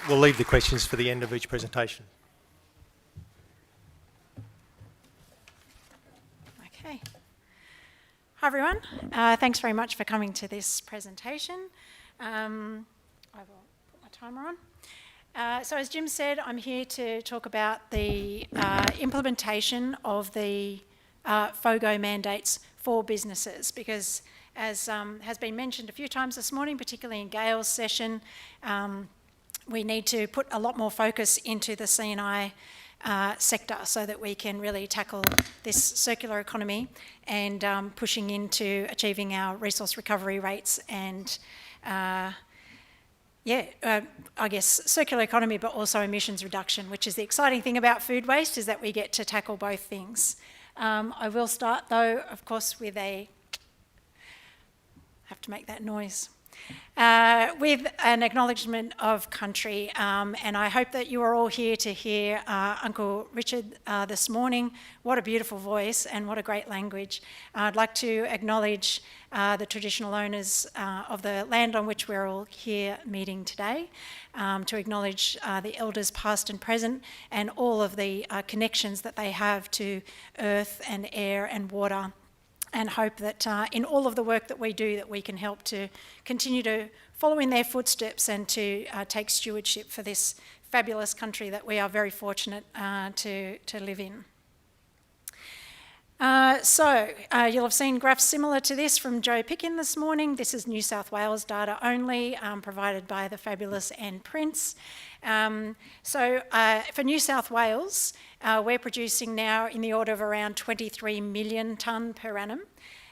We'll leave the questions for the end of each presentation. Okay. Hi everyone. Thanks very much for coming to this presentation. I will put my timer on. So as Jim said, I'm here to talk about the implementation of the FOGO mandates for businesses, because as has been mentioned a few times this morning, particularly in Gail's session, we need to put a lot more focus into the C&I sector so that we can really tackle this circular economy and pushing into achieving our resource recovery rates and I guess circular economy, but also emissions reduction, which is the exciting thing about food waste, is that we get to tackle both things. I will start though, of course, with have to make that noise. With an acknowledgement of country, and I hope that you are all here to hear Uncle Richard this morning. What a beautiful voice and what a great language. I'd like to acknowledge the traditional owners of the land on which we're all here meeting today, to acknowledge the elders past and present and all of the connections that they have to earth and air and water, and hope that in all of the work that we do that we can help to continue to follow in their footsteps and to take stewardship for this fabulous country that we are very fortunate to live in. You'll have seen graphs similar to this from Joe Pickin this morning. This is New South Wales data only, provided by the fabulous Anne Prince. For New South Wales, we're producing now in the order of around 23 million tonne per annum.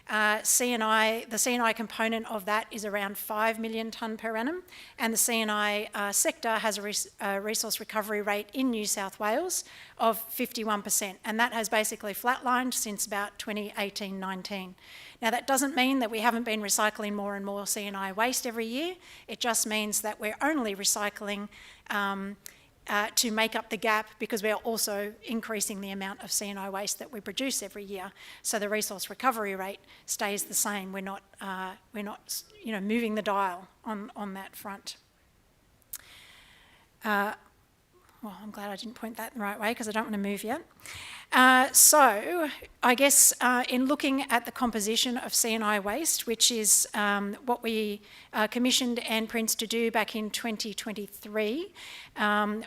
The C&I component of that is around 5 million tonne per annum, and the C&I sector has a resource recovery rate in New South Wales of 51%, and that has basically flatlined since about 2018-19. Now that doesn't mean that we haven't been recycling more and more C&I waste every year. It just means that we're only recycling to make up the gap, because we are also increasing the amount of C&I waste that we produce every year. So the resource recovery rate stays the same. We're not moving the dial on that front. Well, I'm glad I didn't point that in the right way, because I don't want to move yet. So I guess in looking at the composition of C&I waste, which is what we commissioned Anne Prince to do back in 2023,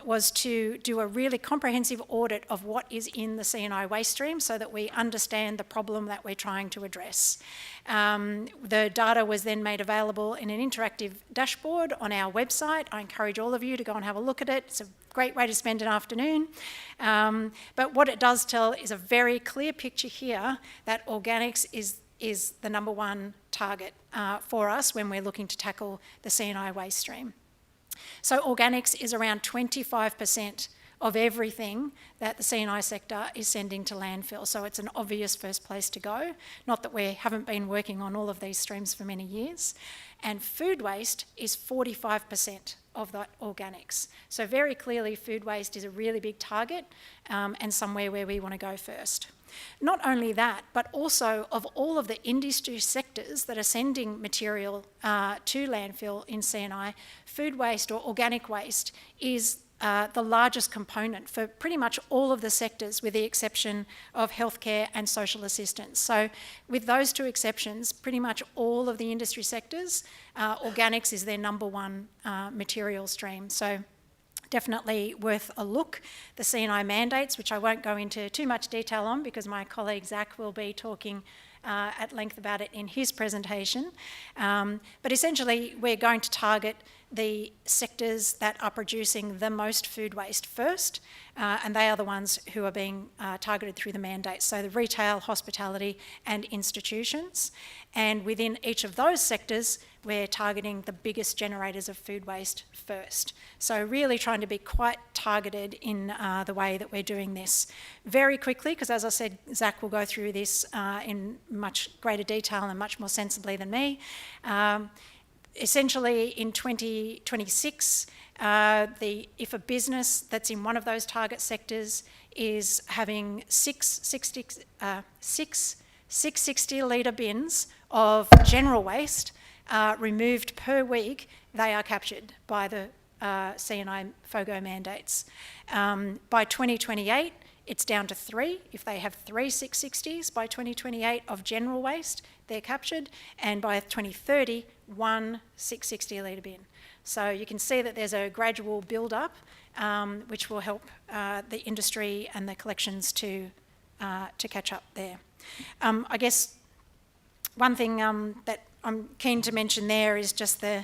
was to do a really comprehensive audit of what is in the C&I waste stream so that we understand the problem that we're trying to address. The data was then made available in an interactive dashboard on our website. I encourage all of you to go and have a look at it. It's a great way to spend an afternoon. But what it does tell is a very clear picture here that organics is the number one target for us when we're looking to tackle the C&I waste stream. So organics is around 25% of everything that the C&I sector is sending to landfill. So it's an obvious first place to go. Not that we haven't been working on all of these streams for many years. And food waste is 45% of that organics. So very clearly food waste is a really big target and somewhere where we want to go first. Not only that, but also of all of the industry sectors that are sending material to landfill in C&I, food waste or organic waste is the largest component for pretty much all of the sectors, with the exception of healthcare and social assistance. So with those two exceptions, pretty much all of the industry sectors, organics is their number one material stream. So definitely worth a look. The C&I mandates, which I won't go into too much detail on because my colleague Zach will be talking at length about it in his presentation. But essentially we're going to target the sectors that are producing the most food waste first, and they are the ones who are being targeted through the mandates, so the retail, hospitality and institutions. And within each of those sectors, we're targeting the biggest generators of food waste first. So really trying to be quite targeted in the way that we're doing this. Very quickly, because as I said, Zach will go through this in much greater detail and much more sensibly than me. Essentially in 2026, if a business that's in one of those target sectors is having six 660-litre bins of general waste removed per week, they are captured by the C&I FOGO mandates. By 2028, it's down to 3. If they have 3 660s by 2028 of general waste, they're captured, and by 2030, 1 660 litre bin. So you can see that there's a gradual build-up, which will help the industry and the collections to catch up there. I guess one thing that I'm keen to mention there is just the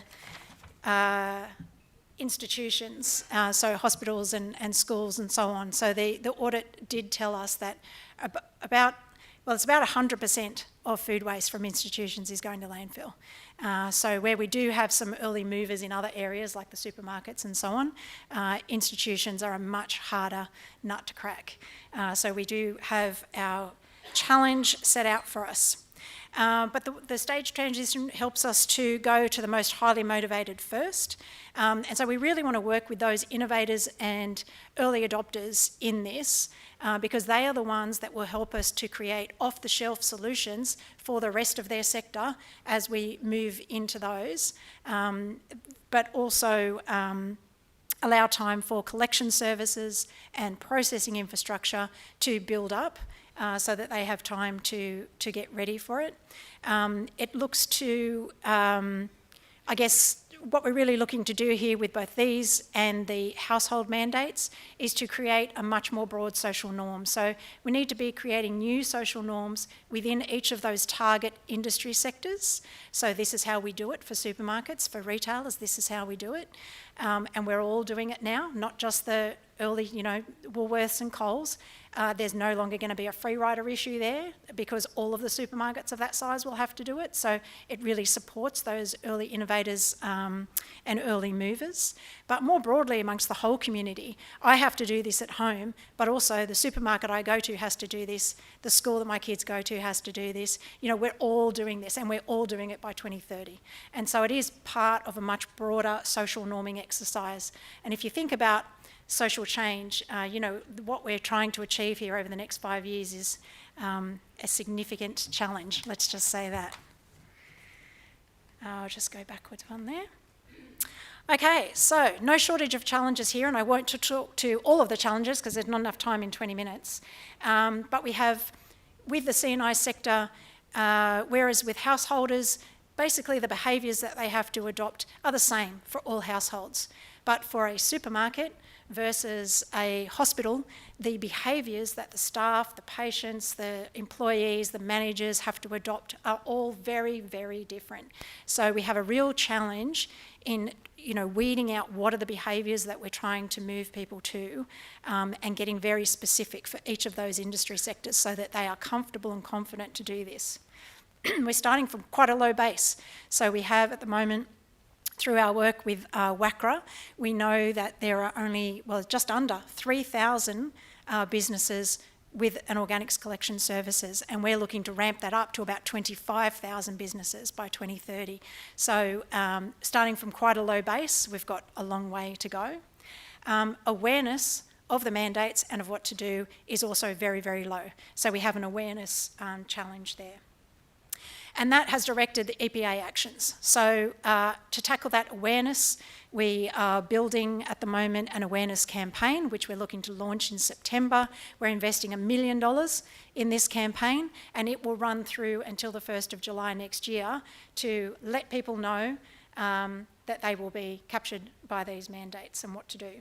institutions, so hospitals and schools and so on. So the audit did tell us that it's about 100% of food waste from institutions is going to landfill. So where we do have some early movers in other areas like the supermarkets and so on, institutions are a much harder nut to crack. So we do have our challenge set out for us. But the stage transition helps us to go to the most highly motivated first. And so we really want to work with those innovators and early adopters in this because they are the ones that will help us to create off-the-shelf solutions for the rest of their sector as we move into those, but also allow time for collection services and processing infrastructure to build up so that they have time to get ready for it. It looks to, I guess, what we're really looking to do here with both these and the household mandates is to create a much more broad social norm. So we need to be creating new social norms within each of those target industry sectors. So this is how we do it for supermarkets, for retailers, this is how we do it. And we're all doing it now, not just the early, Woolworths and Coles. There's no longer going to be a free rider issue there because all of the supermarkets of that size will have to do it. So it really supports those early innovators and early movers. But more broadly amongst the whole community, I have to do this at home, but also the supermarket I go to has to do this, the school that my kids go to has to do this. We're all doing this and we're all doing it by 2030. And so it is part of a much broader social norming exercise. And if you think about social change, what we're trying to achieve here over the next 5 years is a significant challenge, let's just say that. I'll just go backwards one there. Okay, so no shortage of challenges here, and I won't talk to all of the challenges because there's not enough time in 20 minutes. But we have, with the C&I sector, whereas with householders, basically the behaviours that they have to adopt are the same for all households. But for a supermarket versus a hospital, the behaviours that the staff, the patients, the employees, the managers have to adopt are all very, very different. So we have a real challenge in weeding out what are the behaviours that we're trying to move people to and getting very specific for each of those industry sectors so that they are comfortable and confident to do this. We're starting from quite a low base. So we have at the moment, through our work with WACRA, we know that there are only, just under 3,000 businesses with an organics collection services, and we're looking to ramp that up to about 25,000 businesses by 2030. So starting from quite a low base, we've got a long way to go. Awareness of the mandates and of what to do is also very, very low. So we have an awareness challenge there. And that has directed the EPA actions. So to tackle that awareness, we are building at the moment an awareness campaign, which we're looking to launch in September. We're investing $1 million in this campaign, and it will run through until the 1st of July next year to let people know that they will be captured by these mandates and what to do.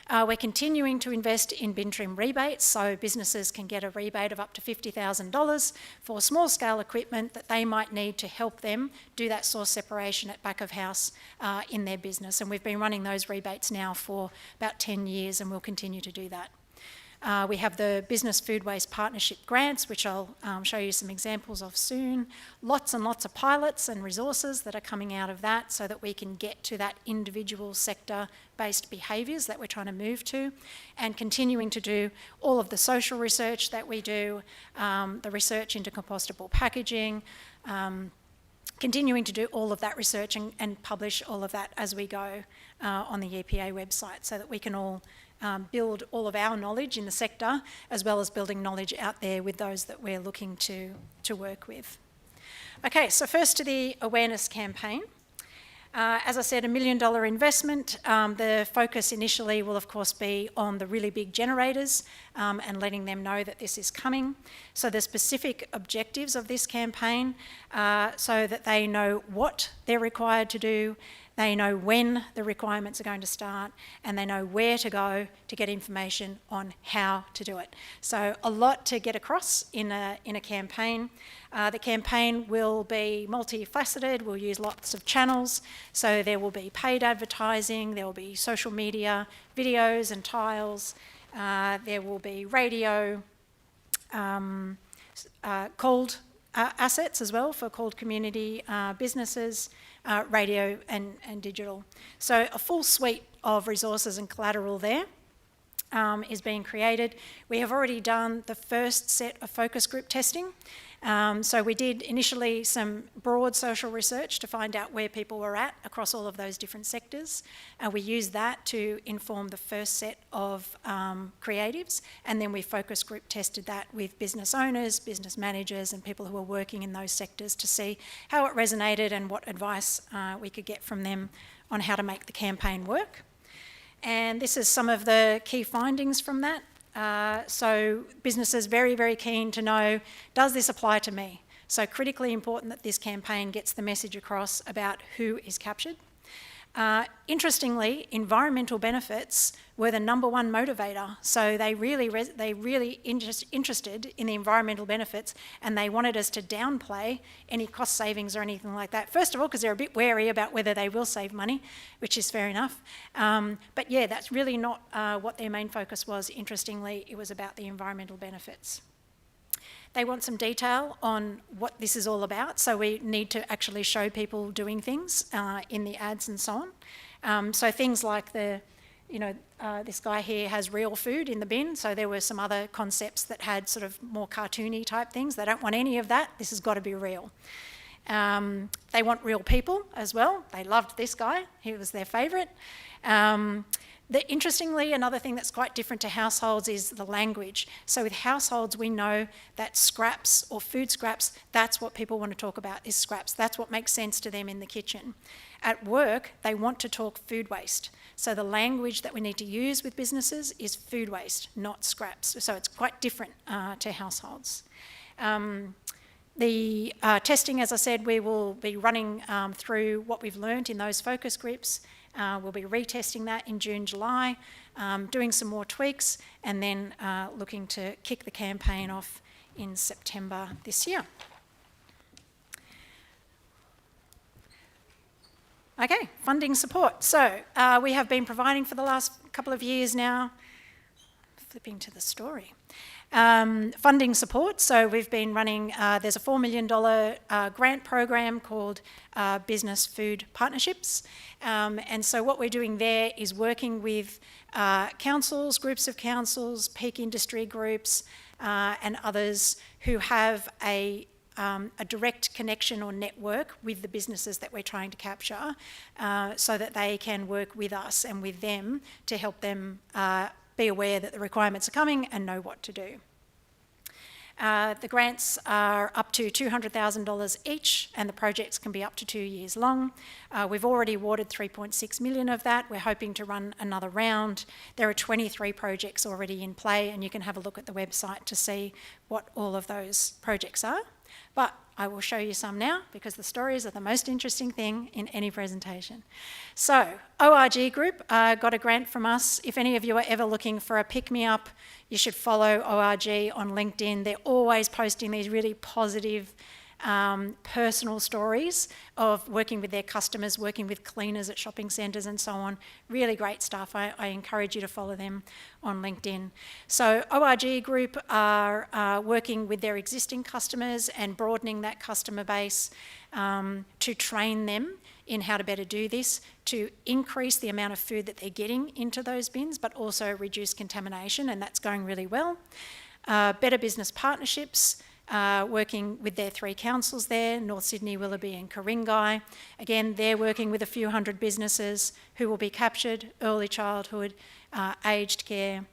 We're continuing to invest in bin trim rebates, so businesses can get a rebate of up to $50,000 for small-scale equipment that they might need to help them do that source separation at back of house in their business. And we've been running those rebates now for about 10 years and we'll continue to do that. We have the Business Food Waste Partnership grants, which I'll show you some examples of soon. Lots and lots of pilots and resources that are coming out of that so that we can get to that individual sector-based behaviours that we're trying to move to, and continuing to do all of the social research that we do, the research into compostable packaging, continuing to do all of that research and publish all of that as we go on the EPA website so that we can all build all of our knowledge in the sector, as well as building knowledge out there with those that we're looking to work with. Okay, so first to the awareness campaign. As I said, $1 million investment. The focus initially will of course be on the really big generators and letting them know that this is coming. So the specific objectives of this campaign so that they know what they're required to do, they know when the requirements are going to start, and they know where to go to get information on how to do it. So a lot to get across in a campaign. The campaign will be multifaceted. We'll use lots of channels. So there will be paid advertising, there will be social media, videos and tiles, there will be radio, called assets as well for called community businesses, radio and digital. So a full suite of resources and collateral there is being created. We have already done the first set of focus group testing. So we did initially some broad social research to find out where people were at across all of those different sectors. We used that to inform the first set of creatives, and then we focus group tested that with business owners, business managers, and people who are working in those sectors to see how it resonated and what advice we could get from them on how to make the campaign work. And this is some of the key findings from that. So businesses very, very keen to know, does this apply to me? So critically important that this campaign gets the message across about who is captured. Interestingly, environmental benefits were the number one motivator. So they really interested in the environmental benefits, and they wanted us to downplay any cost savings or anything like that. First of all, because they're a bit wary about whether they will save money, which is fair enough. But yeah, that's really not what their main focus was. Interestingly, it was about the environmental benefits. They want some detail on what this is all about, so we need to actually show people doing things in the ads and so on. So things like this guy here has real food in the bin, so there were some other concepts that had sort of more cartoony type things. They don't want any of that. This has got to be real. They want real people as well. They loved this guy. He was their favourite. Interestingly, another thing that's quite different to households is the language. So with households, we know that scraps or food scraps, that's what people want to talk about, is scraps. That's what makes sense to them in the kitchen. At work, they want to talk food waste. So the language that we need to use with businesses is food waste, not scraps. So it's quite different to households. The testing, as I said, we will be running through what we've learned in those focus groups. We'll be retesting that in June, July, doing some more tweaks, and then looking to kick the campaign off in September this year. Okay, funding support. So we have been providing for the last couple of years now, flipping to the story. Funding support, so we've been running, there's a $4 million grant program called Business Food Partnerships, and so what we're doing there is working with councils, groups of councils, peak industry groups and others who have a direct connection or network with the businesses that we're trying to capture so that they can work with us and with them to help them be aware that the requirements are coming and know what to do. The grants are up to $200,000 each, and the projects can be up to 2 years long. We've already awarded $3.6 million of that. We're hoping to run another round. There are 23 projects already in play, and you can have a look at the website to see what all of those projects are. But I will show you some now because the stories are the most interesting thing in any presentation. So, ORG Group got a grant from us. If any of you are ever looking for a pick-me-up, you should follow ORG on LinkedIn. They're always posting these really positive, personal stories of working with their customers, working with cleaners at shopping centres and so on. Really great stuff. I encourage you to follow them on LinkedIn. So ORG Group are working with their existing customers and broadening that customer base to train them in how to better do this, to increase the amount of food that they're getting into those bins, but also reduce contamination, and that's going really well. Better Business Partnerships, working with their 3 councils there, North Sydney, Willoughby and Ku-ring-gai. Again, they're working with a few hundred businesses who will be captured, early childhood, aged care,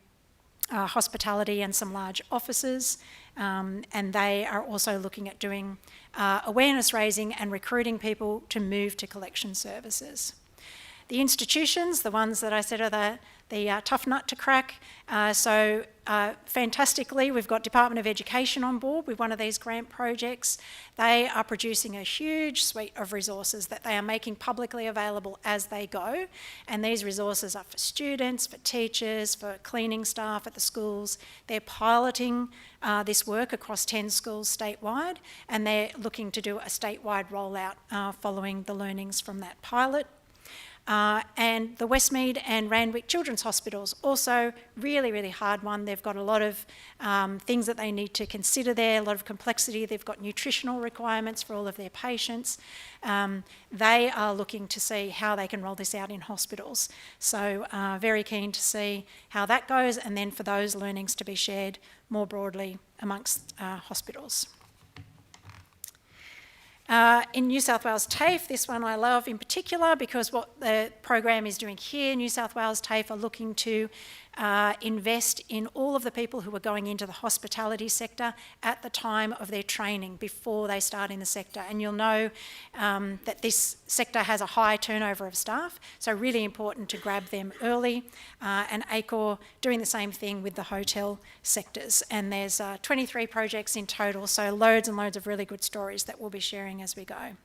hospitality and some large offices. and they are also looking at doing awareness raising and recruiting people to move to collection services. The institutions, the ones that I said are the tough nut to crack. Fantastically, we've got Department of Education on board with one of these grant projects. They are producing a huge suite of resources that they are making publicly available as they go. And these resources are for students, for teachers, for cleaning staff at the schools. They're piloting this work across 10 schools statewide, and they're looking to do a statewide rollout following the learnings from that pilot. And the Westmead and Randwick Children's Hospitals, also really, really hard one. They've got a lot of things that they need to consider there, a lot of complexity. They've got nutritional requirements for all of their patients. They are looking to see how they can roll this out in hospitals. So very keen to see how that goes, and then for those learnings to be shared more broadly amongst hospitals. In New South Wales TAFE, this one I love in particular because what the program is doing here, New South Wales TAFE are looking to invest in all of the people who are going into the hospitality sector at the time of their training before they start in the sector. And you'll know that this sector has a high turnover of staff, so really important to grab them early. And ACOR doing the same thing with the hotel sectors. And there's 23 projects in total, so loads and loads of really good stories that we'll be sharing as we go.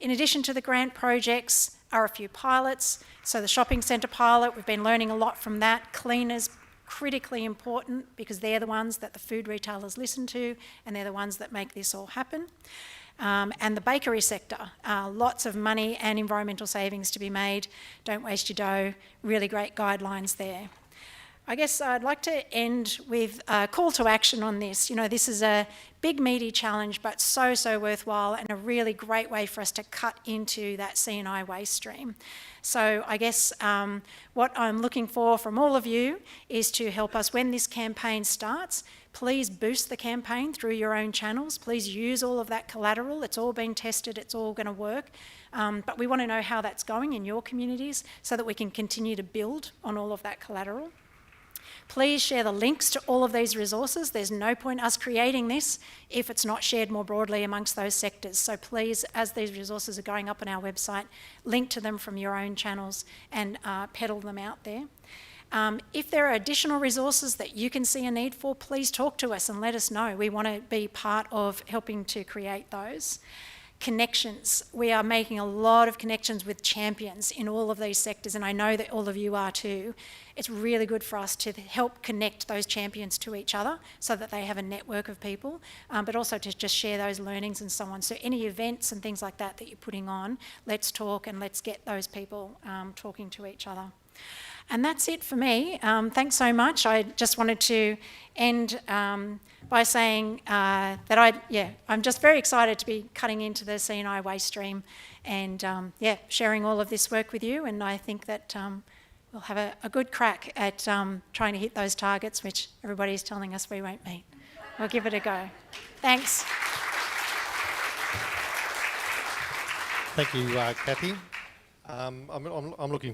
In addition to the grant projects are a few pilots. So the shopping centre pilot, we've been learning a lot from that. Cleaners, critically important because they're the ones that the food retailers listen to and they're the ones that make this all happen. And the bakery sector, lots of money and environmental savings to be made. Don't waste your dough, really great guidelines there. I guess I'd like to end with a call to action on this. You know, this is a big, meaty challenge, but so worthwhile and a really great way for us to cut into that C&I waste stream. So I guess what I'm looking for from all of you is to help us when this campaign starts. Please boost the campaign through your own channels. Please use all of that collateral. It's all been tested. It's all going to work. But we want to know how that's going in your communities so that we can continue to build on all of that collateral. Please share the links to all of these resources. There's no point us creating this if it's not shared more broadly amongst those sectors. So please, as these resources are going up on our website, link to them from your own channels and peddle them out there. If there are additional resources that you can see a need for, please talk to us and let us know. We want to be part of helping to create those. Connections. We are making a lot of connections with champions in all of these sectors, and I know that all of you are too. It's really good for us to help connect those champions to each other so that they have a network of people, but also to just share those learnings and so on. So any events and things like that that you're putting on, let's talk and let's get those people talking to each other. And that's it for me. Thanks so much. I just wanted to end by saying that I'm just very excited to be cutting into the C&I waste stream and sharing all of this work with you. And I think that we'll have a good crack at trying to hit those targets, which everybody's telling us we won't meet. We'll give it a go. Thanks. Thank you, Kathy. I'm looking